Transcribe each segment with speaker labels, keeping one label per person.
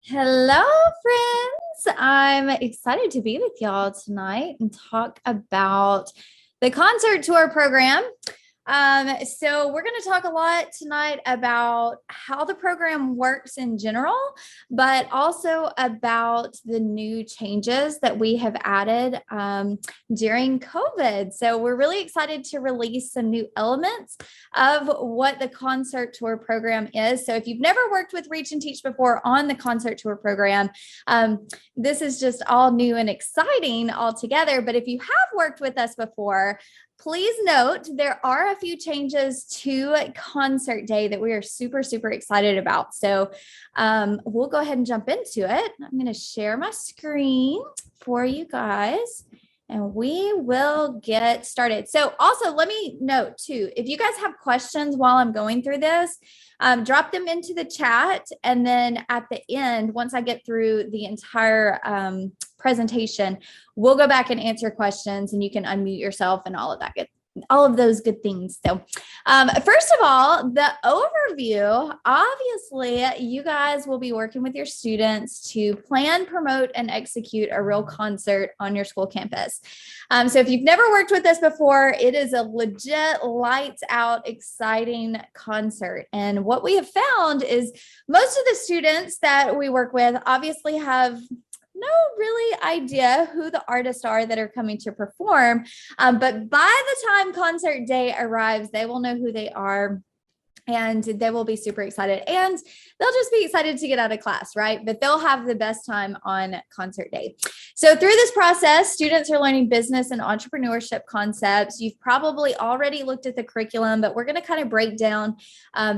Speaker 1: Hello, friends. I'm excited to be with y'all tonight and talk about the concert tour program. So we're going to talk a lot tonight about how the program works in general, but also about the new changes that we have added during COVID. So we're really excited to release some new elements of what the concert tour program is. So if you've never worked with Reach and Teach before on the concert tour program, this is just all new and exciting altogether. But if you have worked with us before, please note there are a few changes to concert day that we are super, super excited about. So we'll go ahead and jump into it. I'm going to share my screen for you guys and we will get started. So also let me note too, if you guys have questions while I'm going through this, drop them into the chat. And then at the end, once I get through the entire presentation, we'll go back and answer questions and you can unmute yourself and all of those good things. So first of all, the overview, obviously you guys will be working with your students to plan, promote, and execute a real concert on your school campus. So if you've never worked with this before, it is a legit lights out, exciting concert. And what we have found is most of the students that we work with obviously have no really idea who the artists are that are coming to perform. But by the time concert day arrives, they will know who they are. And they will be super excited and they'll just be excited to get out of class, right? But they'll have the best time on concert day. So through this process, students are learning business and entrepreneurship concepts. You've probably already looked at the curriculum, but we're going to kind of break down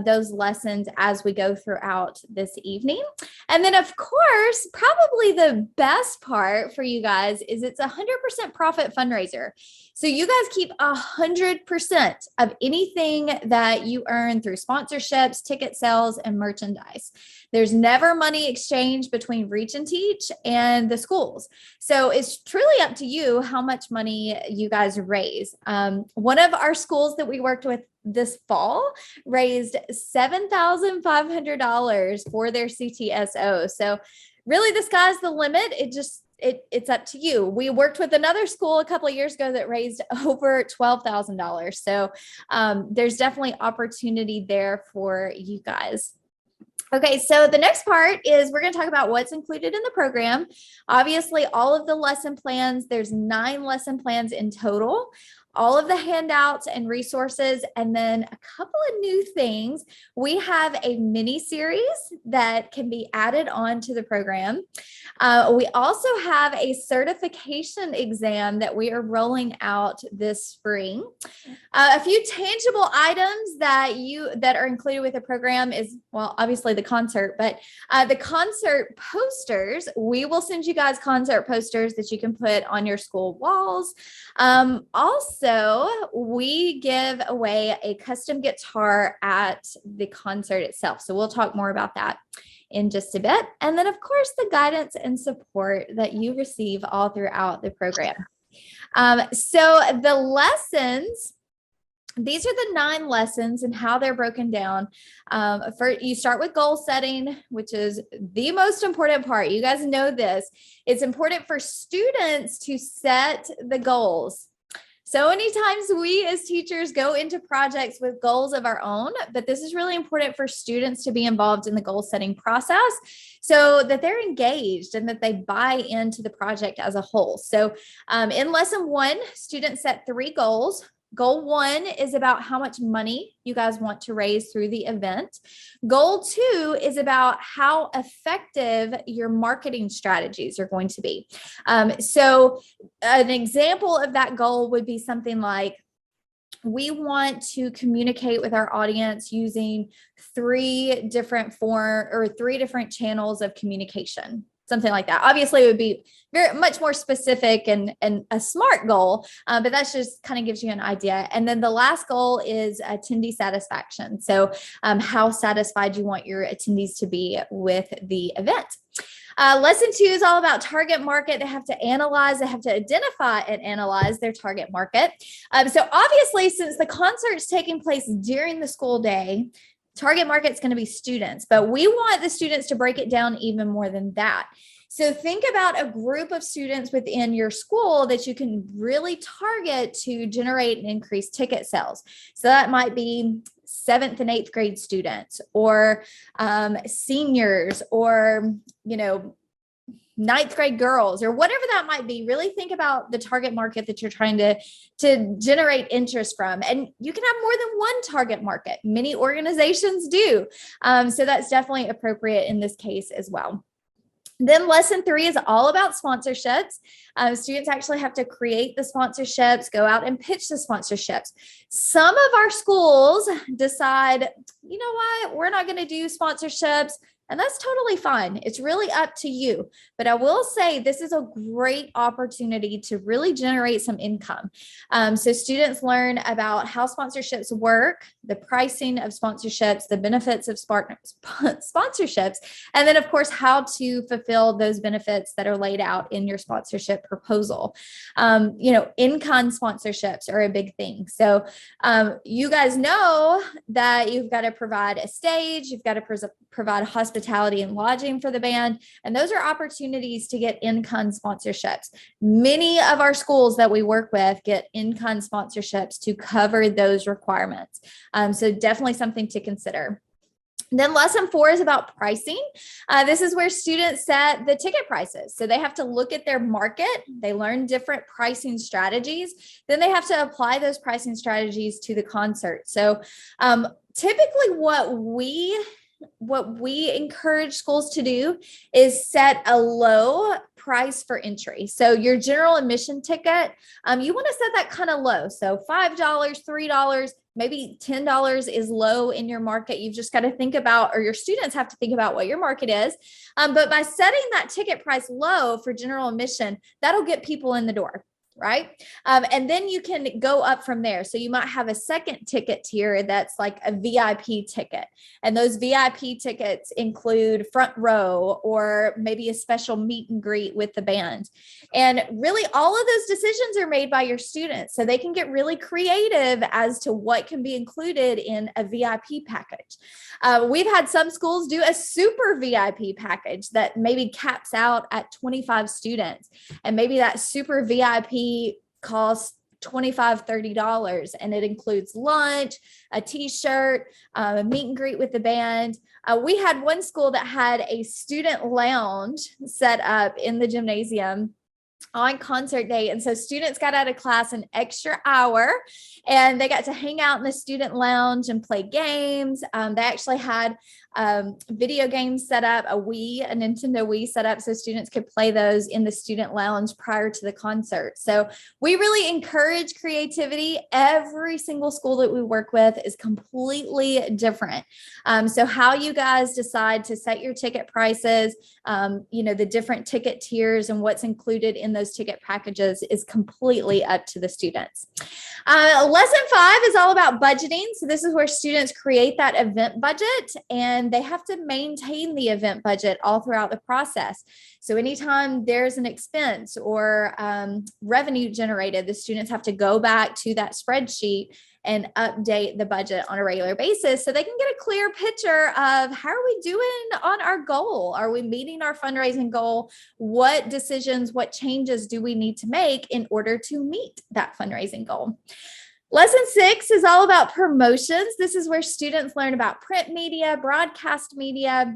Speaker 1: those lessons as we go throughout this evening. And then of course, probably the best part for you guys is it's 100% profit fundraiser. So you guys keep 100% of anything that you earn through sponsorships, ticket sales, and merchandise. There's never money exchanged between Reach and Teach and the schools. So it's truly up to you how much money you guys raise. One of our schools that we worked with this fall raised $7,500 for their CTSO. So really the sky's the limit. It's up to you. We worked with another school a couple of years ago that raised over $12,000. So there's definitely opportunity there for you guys. Okay, so the next part is we're going to talk about what's included in the program. Obviously, all of the lesson plans, there's 9 lesson plans in total. All of the handouts and resources, and then a couple of new things. We have a mini series that can be added on to the program. We also have a certification exam that we are rolling out this spring. A few tangible items that are included with the program is, well, obviously the concert, but the concert posters. We will send you guys concert posters that you can put on your school walls. Also, we give away a custom guitar at the concert itself. So we'll talk more about that in just a bit. And then of course, the guidance and support that you receive all throughout the program. So the lessons, these are the 9 lessons and how they're broken down. You start with goal setting, which is the most important part. You guys know this. It's important for students to set the goals. So many times we as teachers go into projects with goals of our own, but this is really important for students to be involved in the goal setting process so that they're engaged and that they buy into the project as a whole. So in lesson 1, students set 3 goals. Goal 1 is about how much money you guys want to raise through the event. Goal 2 is about how effective your marketing strategies are going to be. So an example of that goal would be something like, we want to communicate with our audience using 3 different channels of communication. Something like that. Obviously, it would be very much more specific and a smart goal, but that's just kind of gives you an idea. And then the last goal is attendee satisfaction. So how satisfied you want your attendees to be with the event. Lesson 2 is all about target market. They have to identify and analyze their target market. So obviously, since the concert is taking place during the school day, target market's going to be students, but we want the students to break it down even more than that. So think about a group of students within your school that you can really target to generate and increase ticket sales. So that might be 7th and 8th grade students, or seniors, or, 9th grade girls, or whatever that might be. Really think about the target market that you're trying to generate interest from. And you can have more than one target market. Many organizations do. So that's definitely appropriate in this case as well. Then lesson 3 is all about sponsorships. Students actually have to create the sponsorships, go out and pitch the sponsorships. Some of our schools decide, you know what, we're not going to do sponsorships. And that's totally fine. It's really up to you. But I will say this is a great opportunity to really generate some income. So students learn about how sponsorships work, the pricing of sponsorships, the benefits of sponsorships, and then, of course, how to fulfill those benefits that are laid out in your sponsorship proposal. In-kind sponsorships are a big thing. So you guys know that you've got to provide a stage, you've got to provide hospitality and lodging for the band. And those are opportunities to get in-kind sponsorships. Many of our schools that we work with get in-kind sponsorships to cover those requirements. So definitely something to consider. Then lesson 4 is about pricing. This is where students set the ticket prices. So they have to look at their market. They learn different pricing strategies. Then they have to apply those pricing strategies to the concert. So typically what we encourage schools to do is set a low price for entry. So your general admission ticket, you want to set that kind of low. So $5, $3, maybe $10 is low in your market. You've just got to think about, or your students have to think about what your market is. But by setting that ticket price low for general admission, that'll get people in the door. Right. And then you can go up from there. So you might have a second ticket tier that's like a VIP ticket. And those VIP tickets include front row, or maybe a special meet and greet with the band. And really all of those decisions are made by your students. So they can get really creative as to what can be included in a VIP package. We've had some schools do a super VIP package that maybe caps out at 25 students. And maybe that super VIP costs $25, $30, and it includes lunch, a t-shirt, a meet and greet with the band. We had one school that had a student lounge set up in the gymnasium on concert day. And so students got out of class an extra hour and they got to hang out in the student lounge and play games. They actually had video games set up, a Nintendo Wii set up so students could play those in the student lounge prior to the concert. So we really encourage creativity. Every single school that we work with is completely different. So how you guys decide to set your ticket prices, the different ticket tiers and what's included in those ticket packages is completely up to the students. Lesson 5 is all about budgeting. So this is where students create that event budget, and they have to maintain the event budget all throughout the process. So anytime there's an expense or revenue generated, the students have to go back to that spreadsheet and update the budget on a regular basis so they can get a clear picture of how are we doing on our goal? Are we meeting our fundraising goal? What decisions, what changes do we need to make in order to meet that fundraising goal? Lesson 6 is all about promotions. This is where students learn about print media, broadcast media.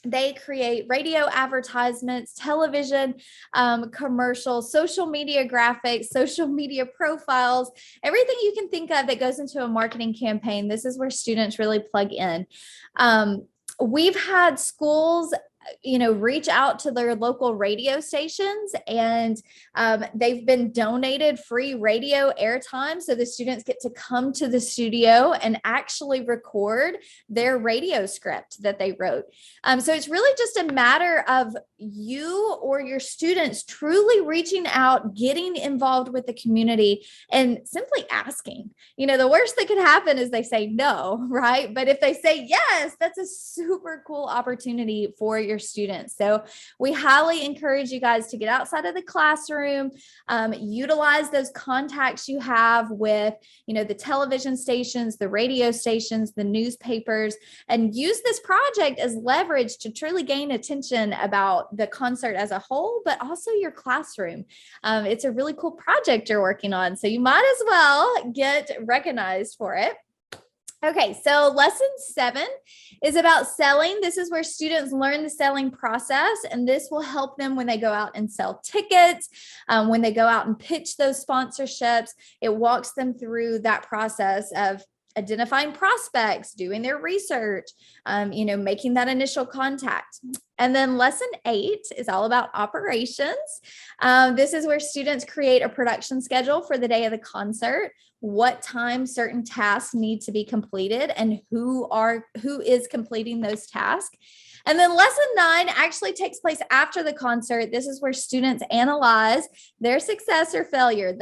Speaker 1: They create radio advertisements, television commercials, social media graphics, social media profiles, everything you can think of that goes into a marketing campaign. This is where students really plug in. We've had schools reach out to their local radio stations, and they've been donated free radio airtime. So the students get to come to the studio and actually record their radio script that they wrote. So it's really just a matter of you or your students truly reaching out, getting involved with the community, and simply asking. The worst that could happen is they say no, right? But if they say yes, that's a super cool opportunity for your your students. So we highly encourage you guys to get outside of the classroom, utilize those contacts you have with, the television stations, the radio stations, the newspapers, and use this project as leverage to truly gain attention about the concert as a whole, but also your classroom. It's a really cool project you're working on, so you might as well get recognized for it. Okay, so lesson 7 is about selling. This is where students learn the selling process, and this will help them when they go out and sell tickets, when they go out and pitch those sponsorships. It walks them through that process of identifying prospects, doing their research, making that initial contact. And then lesson 8 is all about operations. This is where students create a production schedule for the day of the concert, what time certain tasks need to be completed, and who is completing those tasks. And then lesson 9 actually takes place after the concert. This is where students analyze their success or failure.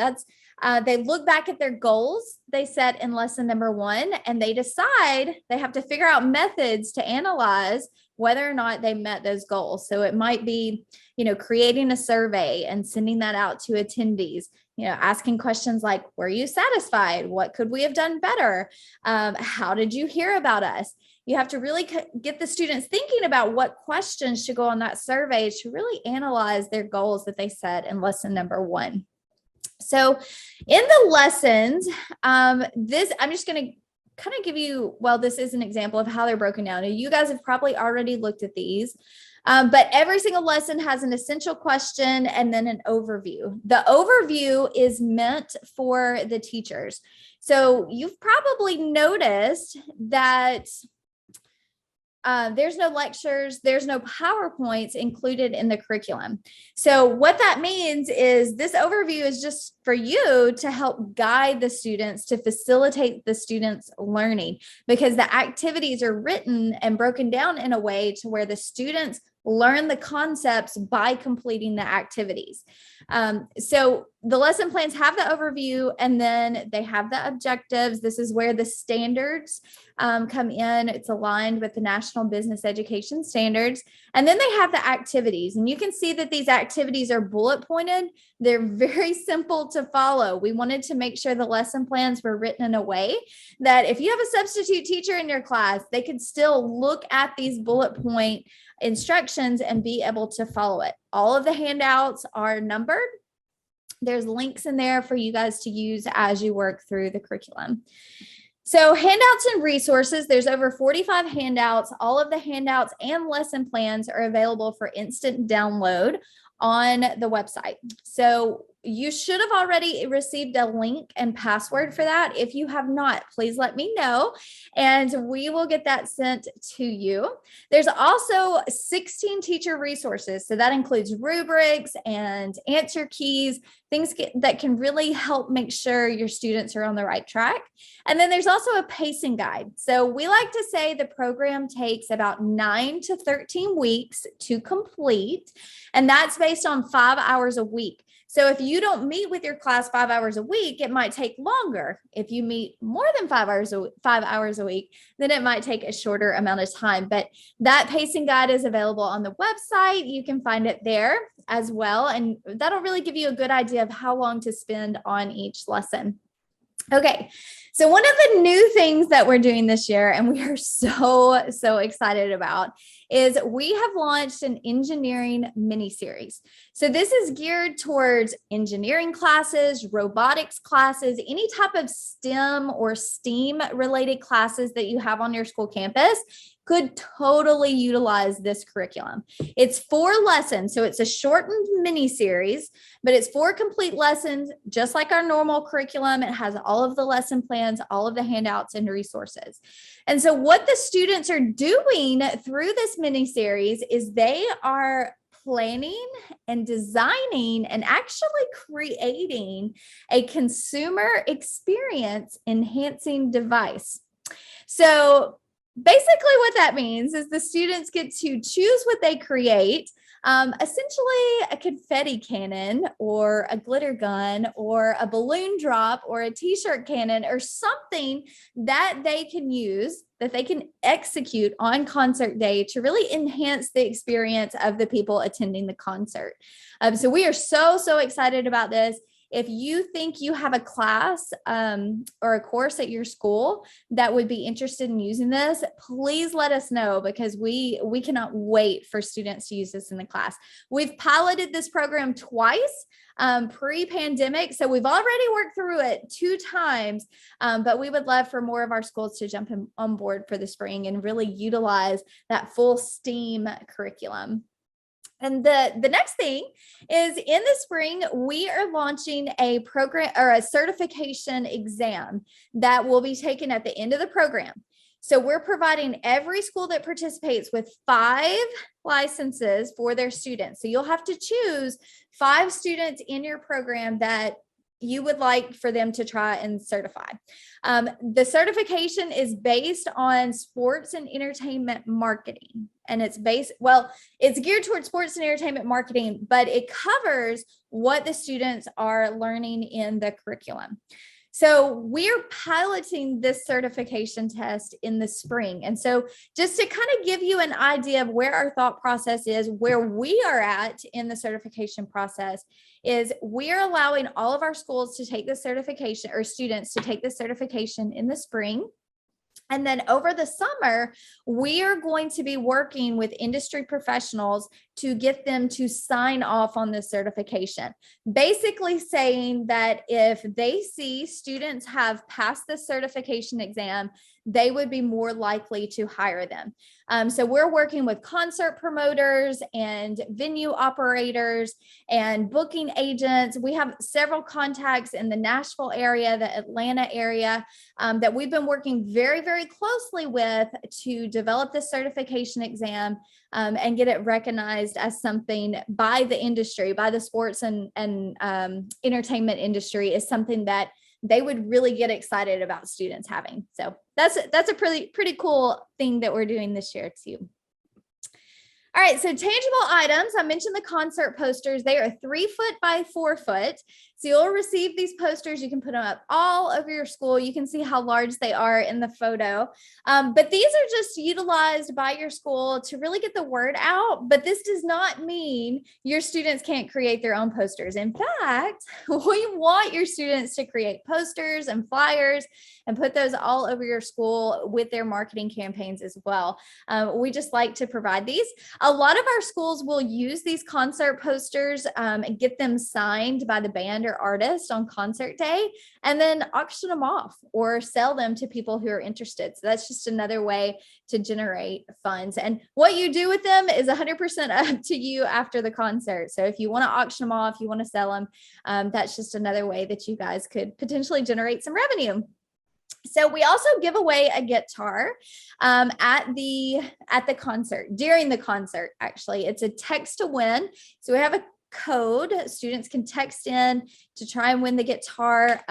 Speaker 1: They look back at their goals they set in lesson number 1, and they decide they have to figure out methods to analyze whether or not they met those goals. So it might be, creating a survey and sending that out to attendees, asking questions like, were you satisfied? What could we have done better? How did you hear about us? You have to really get the students thinking about what questions should go on that survey to really analyze their goals that they set in lesson number 1. So in the lessons, I'm just going to kind of give you, this is an example of how they're broken down. You guys have probably already looked at these, but every single lesson has an essential question and then an overview. The overview is meant for the teachers. So you've probably noticed that there's no lectures, there's no PowerPoints included in the curriculum. So what that means is this overview is just for you to help guide the students, to facilitate the students' learning, because the activities are written and broken down in a way to where the students learn the concepts by completing the activities. So the lesson plans have the overview, and then they have the objectives. This is where the standards come in. It's aligned with the National Business Education Standards. And then they have the activities, and you can see that these activities are bullet pointed. They're very simple to follow. We wanted to make sure the lesson plans were written in a way that if you have a substitute teacher in your class, they could still look at these bullet point instructions and be able to follow it. All of the handouts are numbered. There's links in there for you guys to use as you work through the curriculum. So handouts and resources, there's over 45 handouts. All of the handouts and lesson plans are available for instant download on the website. So you should have already received a link and password for that. If you have not, please let me know, and we will get that sent to you. There's also 16 teacher resources. So that includes rubrics and answer keys, things that can really help make sure your students are on the right track. And then there's also a pacing guide. So we like to say the program takes about 9 to 13 weeks to complete, and that's based on 5 hours a week. So if you don't meet with your class 5 hours a week, it might take longer. If you meet more than 5 hours a week, then it might take a shorter amount of time. But that pacing guide is available on the website. You can find it there as well. And that'll really give you a good idea of how long to spend on each lesson. Okay, so one of the new things that we're doing this year, and we are so excited about, is we have launched an engineering mini-series. So this is geared towards engineering classes, robotics classes, any type of STEM or STEAM related classes that you have on your school campus could totally utilize this curriculum. It's 4 lessons, so it's a shortened mini series, but it's 4 complete lessons, just like our normal curriculum. It has all of the lesson plans, all of the handouts and resources. And so what the students are doing through this mini series is they are planning and designing and actually creating a consumer experience enhancing device. So basically what that means is the students get to choose what they create. essentially a confetti cannon or a glitter gun or a balloon drop or a t-shirt cannon or something that they can use, that they can execute on concert day to really enhance the experience of the people attending the concert. So we are so excited about this. If you think you have a class or a course at your school that would be interested in using this, please let us know, because we cannot wait for students to use this in the class. We've piloted this program twice pre-pandemic, so we've already worked through it 2 times, but we would love for more of our schools to jump on board for the spring and really utilize that full STEAM curriculum. And the next thing is, in the spring, we are launching a program or a certification exam that will be taken at the end of the program. So we're providing every school that participates with 5 licenses for their students. So you'll have to choose 5 students in your program that you would like for them to try and certify. The certification is based on sports and entertainment marketing. And it's geared towards sports and entertainment marketing, but it covers what the students are learning in the curriculum. So we're piloting this certification test in the spring. And so just to kind of give you an idea of where our thought process is, where we are at in the certification process, is we're allowing all of our schools to take the certification, or students to take the certification in the spring. And then over the summer, we are going to be working with industry professionals to get them to sign off on this certification. Basically saying that if they see students have passed the certification exam, they would be more likely to hire them. So we're working with concert promoters and venue operators and booking agents. We have several contacts in the Nashville area, the Atlanta area, that we've been working very closely with to develop this certification exam and get it recognized as something by the industry, by the sports and entertainment industry, is something that they would really get excited about students having. So that's a pretty cool thing that we're doing this year too. All right, so tangible items. I mentioned the concert posters. They are 3 foot by 4 foot. So you'll receive these posters. You can put them up all over your school. You can see how large they are in the photo. But these are just utilized by your school to really get the word out. But this does not mean your students can't create their own posters. In fact, we want your students to create posters and flyers and put those all over your school with their marketing campaigns as well. We just like to provide these. A lot of our schools will use these concert posters and get them signed by the band or artist on concert day, and then auction them off or sell them to people who are interested. So that's just another way to generate funds. And what you do with them is 100% up to you after the concert. So if you want to auction them off, you want to sell them, that's just another way that you guys could potentially generate some revenue. So we also give away a guitar at the concert, during the concert, actually. It's a text to win. So we have a code. Students can text in to try and win the guitar.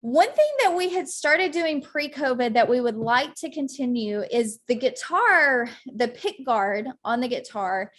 Speaker 1: One thing that we had started doing pre-COVID that we would like to continue is the guitar, the pick guard on the guitar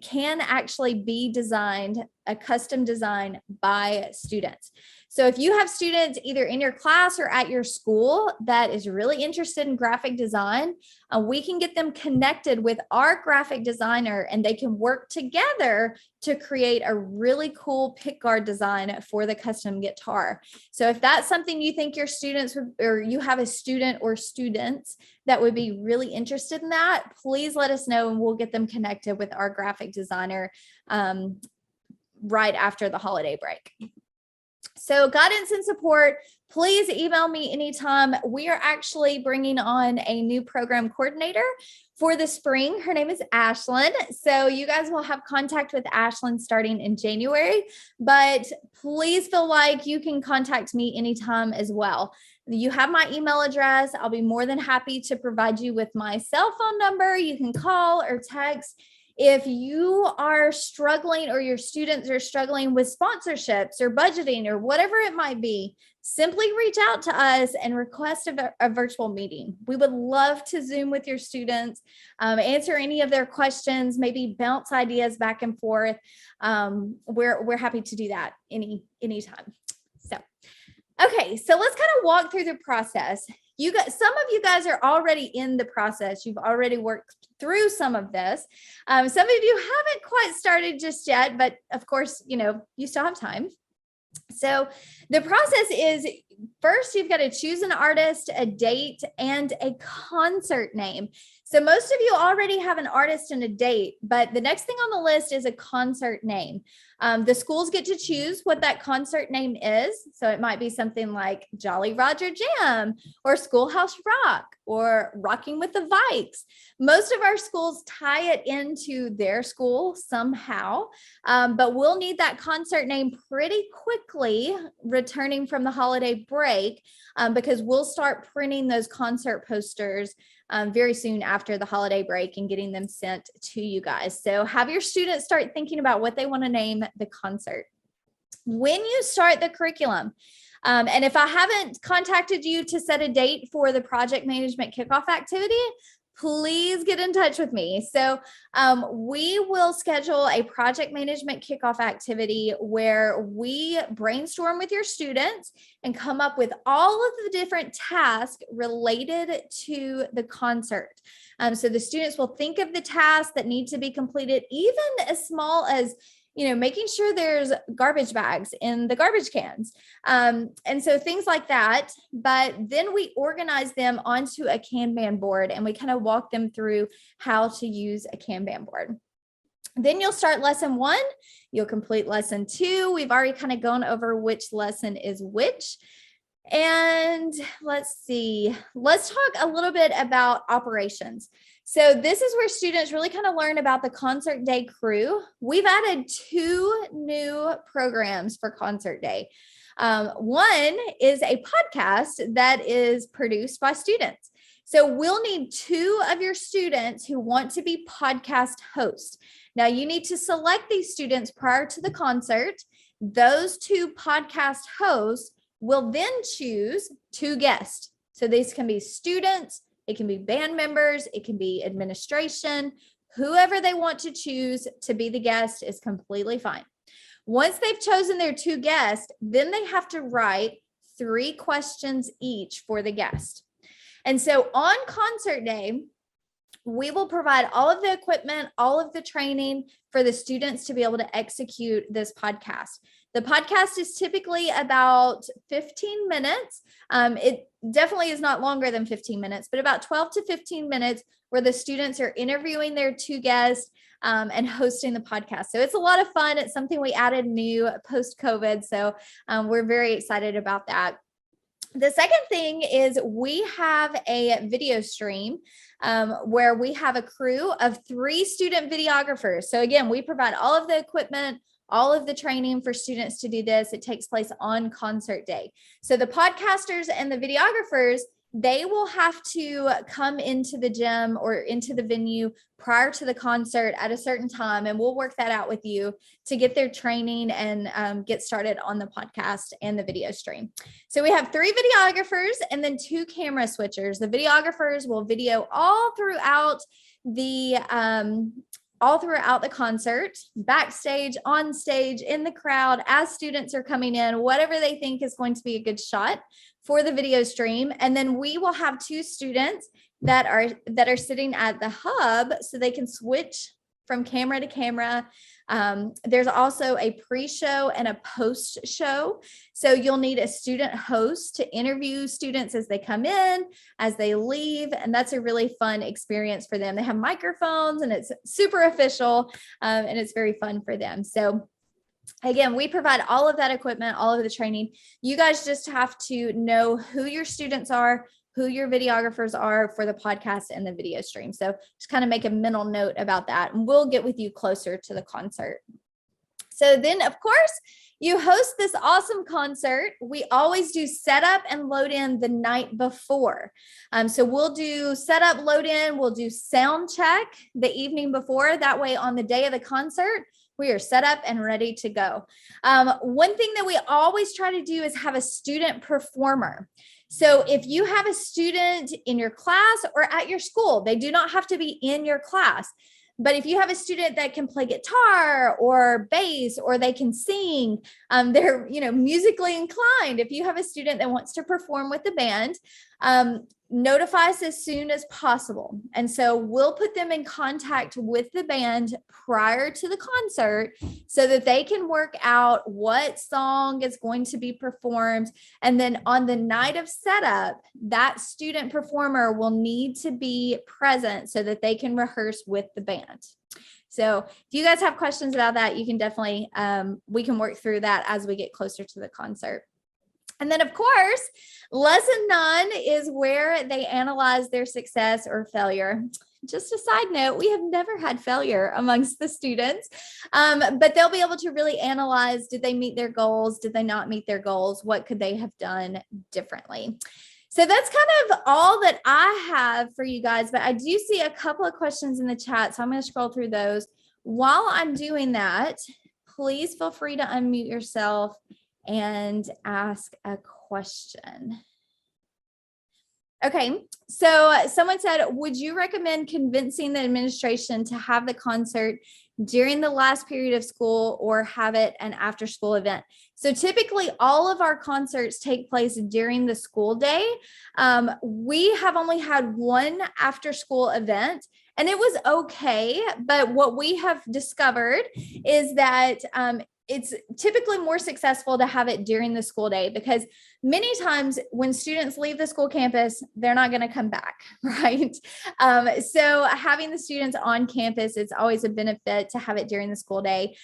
Speaker 1: can actually be designed, a custom design by students. So if you have students either in your class or at your school that is really interested in graphic design, we can get them connected with our graphic designer and they can work together to create a really cool pickguard design for the custom guitar. So if that's something you think your students would, or you have a student or students that would be really interested in that, please let us know and we'll get them connected with our graphic designer right after the holiday break. So guidance and support, please email me anytime. We are actually bringing on a new program coordinator for the spring. Her name is Ashlyn. So you guys will have contact with Ashlyn starting in January, but please feel like you can contact me anytime as well. You have my email address. I'll be more than happy to provide you with my cell phone number. You can call or text If you are struggling or your students are struggling with sponsorships or budgeting or whatever it might be, simply reach out to us and request a virtual meeting. We would love to Zoom with your students, answer any of their questions, maybe bounce ideas back and forth. We're happy to do that anytime. So, okay, so let's kind of walk through the process. Some of you guys are already in the process. You've already worked through some of this. Some of you haven't quite started just yet, but of course, you still have time. So the process is, first, you've got to choose an artist, a date, and a concert name. So most of you already have an artist and a date, but the next thing on the list is a concert name. The schools get to choose what that concert name is. So it might be something like Jolly Roger Jam or Schoolhouse Rock or Rocking with the Vikes. Most of our schools tie it into their school somehow, but we'll need that concert name pretty quickly returning from the holiday break, because we'll start printing those concert posters very soon after the holiday break and getting them sent to you guys. So have your students start thinking about what they want to name the concert. When you start the curriculum, and if I haven't contacted you to set a date for the project management kickoff activity, please get in touch with me. So we will schedule a project management kickoff activity where we brainstorm with your students and come up with all of the different tasks related to the concert. So the students will think of the tasks that need to be completed, even as small as making sure there's garbage bags in the garbage cans. And so things like that, but then we organize them onto a Kanban board and we kind of walk them through how to use a Kanban board. Then you'll start lesson 1, you'll complete lesson 2. We've already kind of gone over which lesson is which. And let's talk a little bit about operations. So this is where students really kind of learn about the Concert Day crew. We've added 2 new programs for Concert Day. One is a podcast that is produced by students. So we'll need 2 of your students who want to be podcast hosts. Now you need to select these students prior to the concert. Those 2 podcast hosts will then choose 2 guests. So these can be students, it can be band members, it can be administration, whoever they want to choose to be the guest is completely fine. Once they've chosen their 2 guests, then they have to write 3 questions each for the guest. And so on concert day, we will provide all of the equipment, all of the training for the students to be able to execute this podcast. The podcast is typically about 15 minutes. It definitely is not longer than 15 minutes, but about 12 to 15 minutes where the students are interviewing their 2 guests and hosting the podcast. So it's a lot of fun. It's something we added new post-COVID. So we're very excited about that. The second thing is we have a video stream where we have a crew of 3 student videographers. So again, we provide all of the equipment, all of the training for students to do this. It takes place on concert day. So the podcasters and the videographers, they will have to come into the gym or into the venue prior to the concert at a certain time. And we'll work that out with you to get their training and get started on the podcast and the video stream. So we have 3 videographers and then 2 camera switchers. The videographers will video all throughout the concert, backstage, on stage, in the crowd, as students are coming in, whatever they think is going to be a good shot for the video stream. And then we will have 2 students that are sitting at the hub so they can switch from camera to camera. There's also a pre-show and a post-show. So you'll need a student host to interview students as they come in, as they leave. And that's a really fun experience for them. They have microphones and it's super official and it's very fun for them. So again, we provide all of that equipment, all of the training. You guys just have to know who your students are, who your videographers are for the podcast and the video stream. So just kind of make a mental note about that, and we'll get with you closer to the concert. So then, of course, you host this awesome concert. We always do setup and load in the night before. So we'll do setup, load in, we'll do sound check the evening before. That way on the day of the concert, we are set up and ready to go. One thing that we always try to do is have a student performer. So if you have a student in your class or at your school, they do not have to be in your class. But if you have a student that can play guitar or bass, or they can sing, they're, musically inclined. If you have a student that wants to perform with the band, notify us as soon as possible. And so we'll put them in contact with the band prior to the concert so that they can work out what song is going to be performed. And then on the night of setup, that student performer will need to be present so that they can rehearse with the band. So if you guys have questions about that, you can definitely, we can work through that as we get closer to the concert. And then, of course, lesson 9 is where they analyze their success or failure. Just a side note, we have never had failure amongst the students, but they'll be able to really analyze, did they meet their goals? Did they not meet their goals? What could they have done differently? So that's kind of all that I have for you guys, but I do see a couple of questions in the chat, so I'm going to scroll through those. While I'm doing that, please feel free to unmute yourself and ask a question. Okay, so someone said, would you recommend convincing the administration to have the concert during the last period of school or have it an after school event? So typically all of our concerts take place during the school day. We have only had one after school event, and it was okay. But what we have discovered is that it's typically more successful to have it during the school day, because many times when students leave the school campus, they're not going to come back, right? So having the students on campus, it's always a benefit to have it during the school day.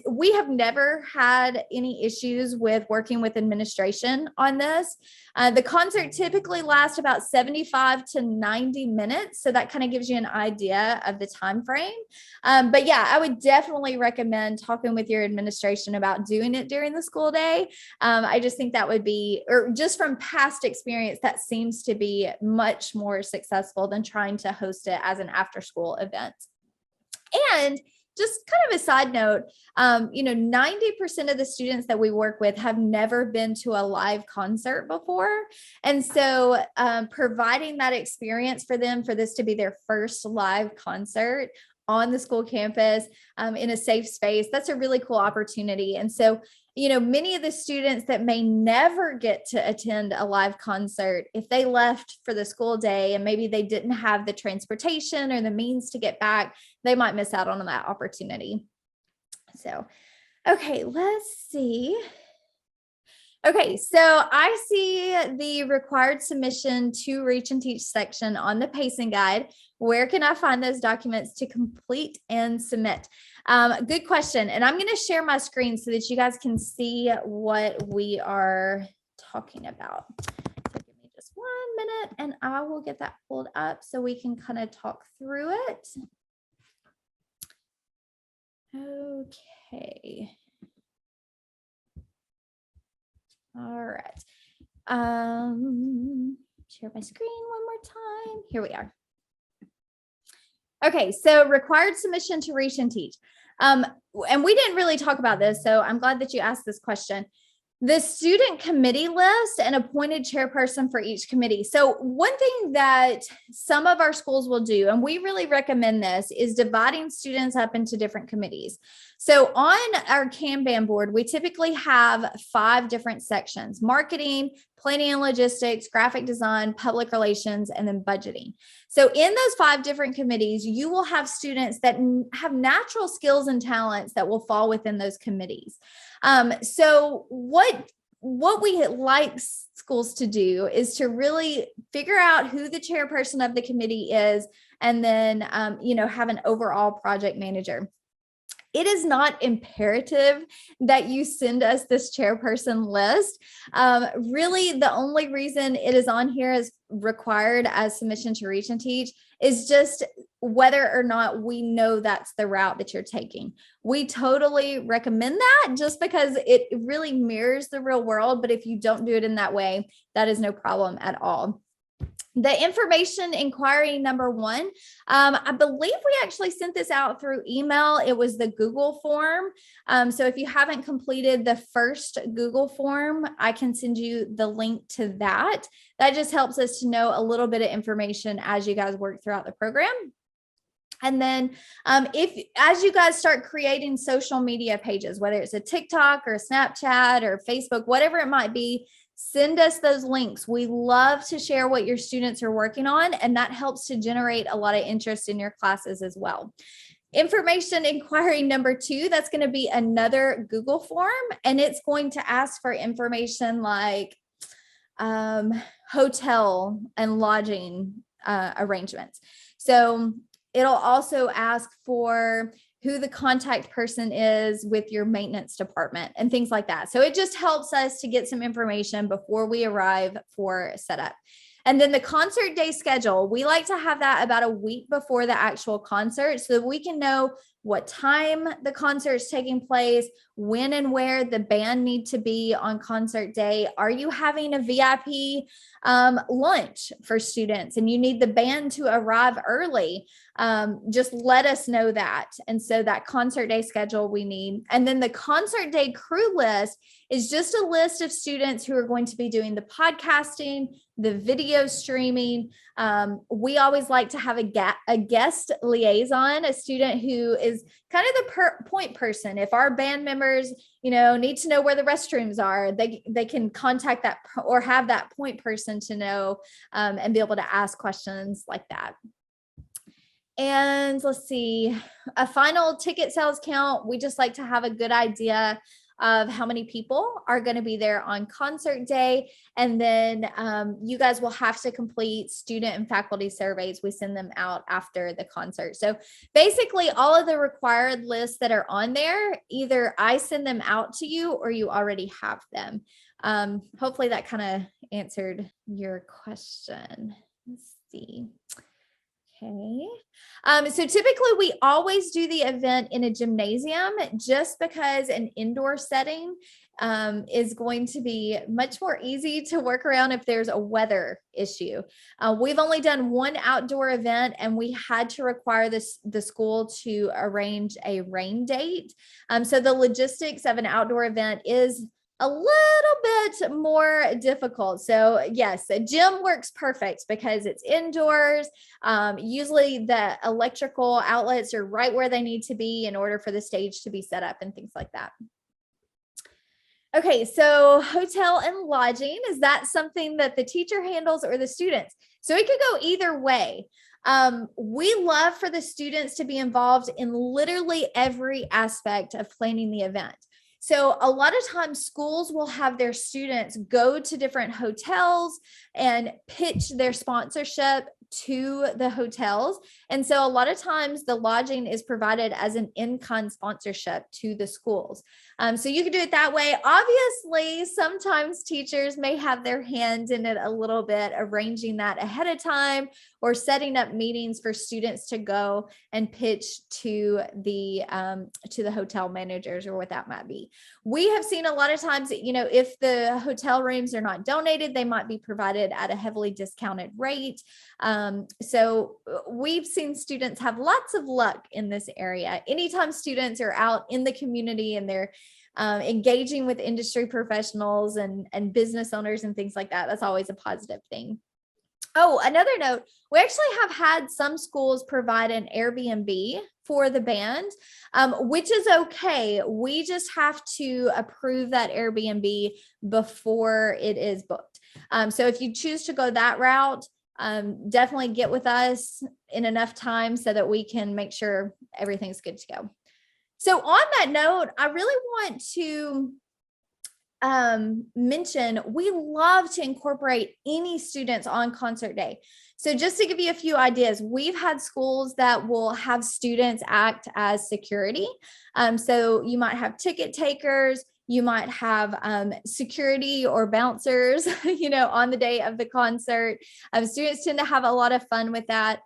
Speaker 1: We have never had any issues with working with administration on this. The concert typically lasts about 75 to 90 minutes. So that kind of gives you an idea of the time frame. But yeah, I would definitely recommend talking with your administration about doing it during the school day. I just think that would be, or just from past experience, that seems to be much more successful than trying to host it as an after school event. And just kind of a side note, 90% of the students that we work with have never been to a live concert before. And so providing that experience for them, for this to be their first live concert on the school campus in a safe space, that's a really cool opportunity. And so, many of the students that may never get to attend a live concert, if they left for the school day and maybe they didn't have the transportation or the means to get back, they might miss out on that opportunity. So, okay, let's see. Okay, so I see the required submission to Reach and Teach section on the pacing guide. Where can I find those documents to complete and submit? Good question. And I'm going to share my screen so that you guys can see what we are talking about. So give me just 1 minute and I will get that pulled up so we can kind of talk through it. Okay. All right. Share my screen one more time. Here we are. Okay, so required submission to Reach and Teach. And we didn't really talk about this, so I'm glad that you asked this question. The student committee list and appointed chairperson for each committee. So one thing that some of our schools will do, and we really recommend this, is dividing students up into different committees. So on our Kanban board, we typically have 5 different sections: marketing, planning and logistics, graphic design, public relations, and then budgeting. So in those 5 different committees, you will have students that have natural skills and talents that will fall within those committees. So what we like schools to do is to really figure out who the chairperson of the committee is, and then, have an overall project manager. It is not imperative that you send us this chairperson list. Really, the only reason it is on here as required as submission to Reach and Teach is just whether or not we know that's the route that you're taking. We totally recommend that just because it really mirrors the real world. But if you don't do it in that way, that is no problem at all. The information inquiry number 1, I believe we actually sent this out through email. It was the Google form. So if you haven't completed the first Google form, I can send you the link to that. That just helps us to know a little bit of information as you guys work throughout the program. And then as you guys start creating social media pages, whether it's a TikTok or a Snapchat or Facebook, whatever it might be, send us those links. We love to share what your students are working on, and that helps to generate a lot of interest in your classes as well. Information inquiry number 2, that's going to be another Google form, and it's going to ask for information like hotel and lodging arrangements. So it'll also ask for who the contact person is with your maintenance department and things like that. So it just helps us to get some information before we arrive for setup. And then the concert day schedule, we like to have that about a week before the actual concert so that we can know what time the concert is taking place, when and where the band need to be on concert day. Are you having a VIP lunch for students and you need the band to arrive early? Just let us know that. And so that concert day schedule we need. And then the concert day crew list is just a list of students who are going to be doing the podcasting, the video streaming. We always like to have a guest liaison, a student who is kind of the point person. If our band members, need to know where the restrooms are, they can contact that or have that point person to know and be able to ask questions like that. And let's see, a final ticket sales count. We just like to have a good idea of how many people are going to be there on concert day. And then you guys will have to complete student and faculty surveys. We send them out after the concert. So basically all of the required lists that are on there, either I send them out to you or you already have them. Hopefully that kind of answered your question. Let's see. Okay. So typically we always do the event in a gymnasium just because an indoor setting is going to be much more easy to work around if there's a weather issue. We've only done one outdoor event and we had to require the school to arrange a rain date. So the logistics of an outdoor event is a little bit more difficult. So yes, a gym works perfect because it's indoors. Usually the electrical outlets are right where they need to be in order for the stage to be set up and things like that. Okay, so hotel and lodging, is that something that the teacher handles or the students? So it could go either way. We love for the students to be involved in literally every aspect of planning the event. So a lot of times schools will have their students go to different hotels and pitch their sponsorship to the hotels. And so a lot of times the lodging is provided as an in-kind sponsorship to the schools. So you can do it that way. Obviously, sometimes teachers may have their hands in it a little bit, arranging that ahead of time or setting up meetings for students to go and pitch to the hotel managers or what that might be. We have seen a lot of times, if the hotel rooms are not donated, they might be provided at a heavily discounted rate. So we've seen students have lots of luck in this area. Anytime students are out in the community and they're engaging with industry professionals and business owners and things like that, that's always a positive thing. Oh, another note, we actually have had some schools provide an Airbnb for the band, which is okay. We just have to approve that Airbnb before it is booked. So if you choose to go that route, definitely get with us in enough time so that we can make sure everything's good to go. So on that note, I really want to mention, we love to incorporate any students on concert day. So just to give you a few ideas, we've had schools that will have students act as security. So you might have ticket takers, you might have security or bouncers, on the day of the concert. Students tend to have a lot of fun with that.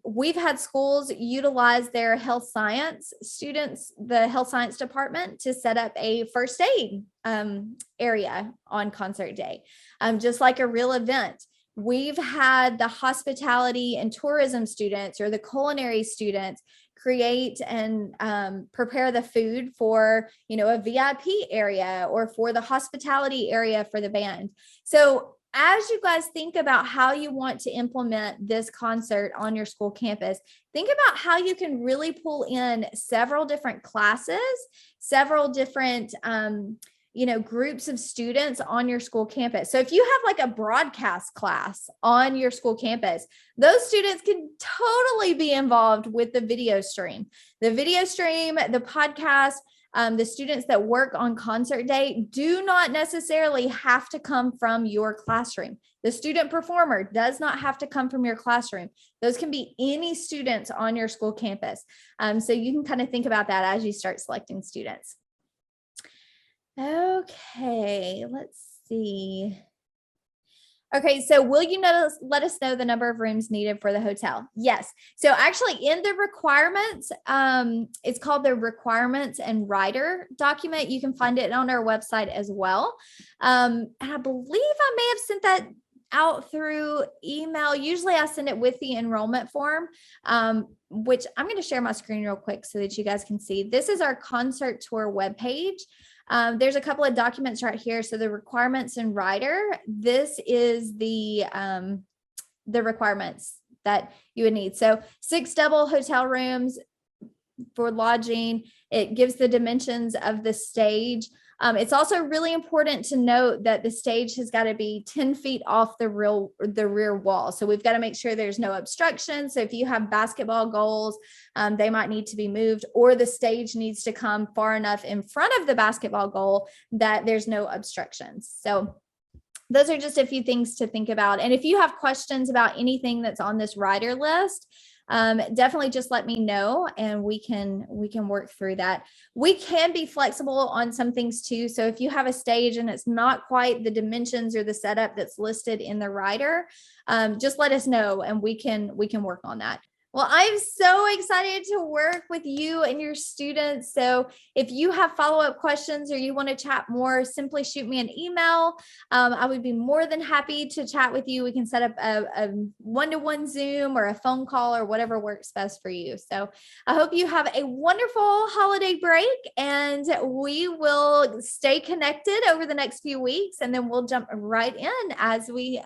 Speaker 1: We've had schools utilize their health science students, the health science department, to set up a first aid area on concert day, just like a real event. We've had the hospitality and tourism students or the culinary students create and prepare the food for, a VIP area or for the hospitality area for the band. So as you guys think about how you want to implement this concert on your school campus, think about how you can really pull in several different classes, several different groups of students on your school campus. So if you have like a broadcast class on your school campus, those students can totally be involved with the video stream, the podcast. The students that work on concert day do not necessarily have to come from your classroom. The student performer does not have to come from your classroom. Those can be any students on your school campus. So you can kind of think about that as you start selecting students. Okay, let's see. Okay, so will you let us know the number of rooms needed for the hotel? Yes. So actually in the requirements, it's called the requirements and rider document. You can find it on our website as well. And I believe I may have sent that out through email. Usually I send it with the enrollment form, which I'm going to share my screen real quick so that you guys can see. This is our concert tour webpage. There's a couple of documents right here. So the requirements and rider, this is the requirements that you would need. So 6 double hotel rooms for lodging. It gives the dimensions of the stage. It's also really important to note that the stage has got to be 10 feet off the rear wall. So we've got to make sure there's no obstruction. So if you have basketball goals, they might need to be moved, or the stage needs to come far enough in front of the basketball goal that there's no obstructions. So those are just a few things to think about. And if you have questions about anything that's on this rider list, definitely just let me know and we can work through that. We can be flexible on some things too. So if you have a stage and it's not quite the dimensions or the setup that's listed in the rider, just let us know and we can work on that. Well, I'm so excited to work with you and your students. So if you have follow-up questions or you want to chat more, simply shoot me an email. I would be more than happy to chat with you. We can set up a one-to-one Zoom or a phone call or whatever works best for you. So I hope you have a wonderful holiday break and we will stay connected over the next few weeks, and then we'll jump right in as we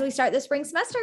Speaker 1: start the spring semester.